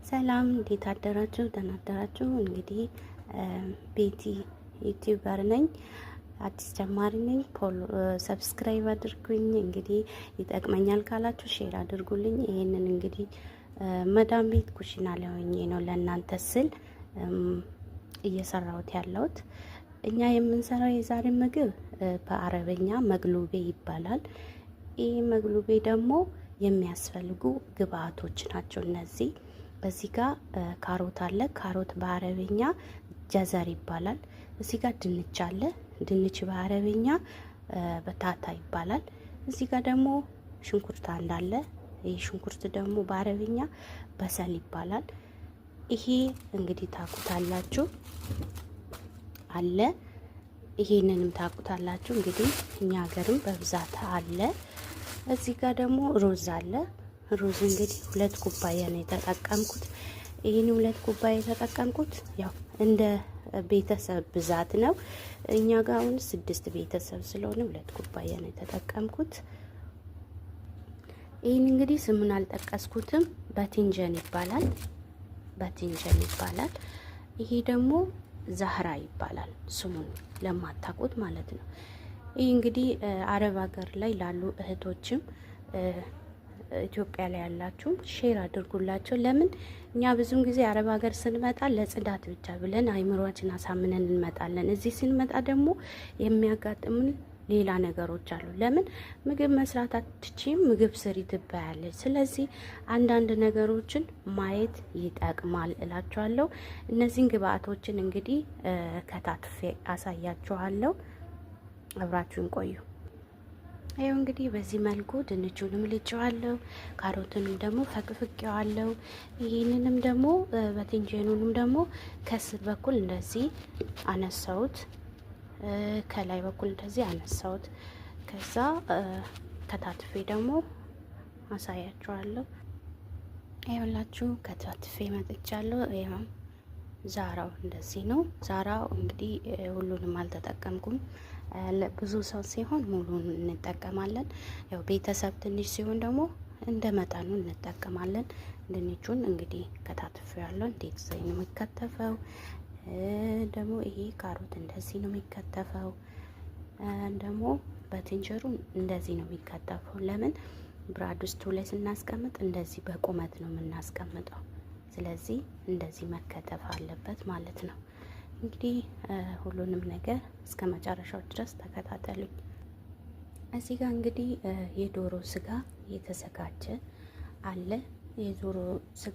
ሰላም እንዴት አደራችሁ? ደህና አደራችሁ? እንግዲህ ቤቲ ዩቲዩበር ነኝ። አዲስ ጀማሪ ነኝ። ሰብስክራይብ አድርጉኝ። እንግዲህ ይጠቅመኛል ካላችሁ ሼር አድርጉልኝ። ይሄንን እንግዲህ መዳም ቤት ኩሽና ላይ ሆኜ ነው ለእናንተ ስል እየሰራሁት ያለሁት። እኛ የምንሰራው የዛሬ ምግብ በአረበኛ መግሉቤ ይባላል። ይህ መግሉቤ ደግሞ የሚያስፈልጉ ግብአቶች ናቸው እነዚህ። በዚህ ጋር ካሮት አለ። ካሮት በአረበኛ ጀዘር ይባላል። እዚህ ጋር ድንች አለ። ድንች በአረበኛ በታታ ይባላል። እዚህ ጋር ደግሞ ሽንኩርት እንዳለ። ይህ ሽንኩርት ደግሞ በአረበኛ በሰል ይባላል። ይሄ እንግዲህ ታቁታላችሁ አለ። ይሄንንም ታቁታላችሁ እንግዲህ እኛ ሀገርም በብዛት አለ። እዚህ ጋር ደግሞ ሩዝ አለ። ሩዝ እንግዲህ 2 ኩባያ ነው የተጠቀምኩት። ይሄን 2 ኩባያ የተጠቀምኩት ያው እንደ ቤተሰብ ብዛት ነው። እኛ ጋር አሁን 6 ቤተሰብ ስለሆነ 2 ኩባያ ነው የተጠቀምኩት። ይሄን እንግዲህ ስሙን አልጠቀስኩትም። በቲንጀን ይባላል። በቲንጀን ይባላል። ይሄ ደግሞ ዛህራ ይባላል ስሙን ለማታውቁት ማለት ነው። ይህ እንግዲህ አረብ ሀገር ላይ ላሉ እህቶችም ኢትዮጵያ ላይ ያላችሁ ሼር አድርጉላቸው። ለምን እኛ ብዙውን ጊዜ አረብ ሀገር ስንመጣ ለጽዳት ብቻ ብለን አይምሮአችን አሳምነን እንመጣለን። እዚህ ስንመጣ ደግሞ የሚያጋጥሙን ሌላ ነገሮች አሉ። ለምን ምግብ መስራት አትችይም፣ ምግብ ስሪ ትባያለች። ስለዚህ አንዳንድ ነገሮችን ማየት ይጠቅማል እላችኋለሁ። እነዚህን ግብአቶችን እንግዲህ ከታትፌ አሳያችኋለሁ። አብራችሁን ቆዩ። ይኸው እንግዲህ በዚህ መልኩ ድንቹንም ልጬዋለሁ፣ ካሮቱንም ደግሞ ፈቅፍቄዋለሁ። ይህንንም ደግሞ በትንጀኑንም ደግሞ ከስር በኩል እንደዚህ አነሳሁት፣ ከላይ በኩል እንደዚህ አነሳሁት። ከዛ ከታትፌ ደግሞ አሳያችኋለሁ። ይኸውላችሁ ከታትፌ መጥቻለሁ። ይኸው ዛራው እንደዚህ ነው። ዛራው እንግዲህ ሁሉንም አልተጠቀምኩም። ብዙ ሰው ሲሆን ሙሉን እንጠቀማለን። ያው ቤተሰብ ትንሽ ሲሆን ደግሞ እንደ መጠኑ እንጠቀማለን። ድንቹን እንግዲህ ከታትፌዋለሁ። እንዴት ዘይ ነው የሚከተፈው። ደግሞ ይሄ ካሮት እንደዚህ ነው የሚከተፈው። ደግሞ በትንጀሩ እንደዚህ ነው የሚከተፈው። ለምን ብራድ ውስጥ ላይ ስናስቀምጥ እንደዚህ በቁመት ነው የምናስቀምጠው። ስለዚህ እንደዚህ መከተፍ አለበት ማለት ነው። እንግዲህ ሁሉንም ነገር እስከ መጨረሻው ድረስ ተከታተሉኝ። እዚህ ጋር እንግዲህ የዶሮ ስጋ የተዘጋጀ አለ። የዶሮ ስጋ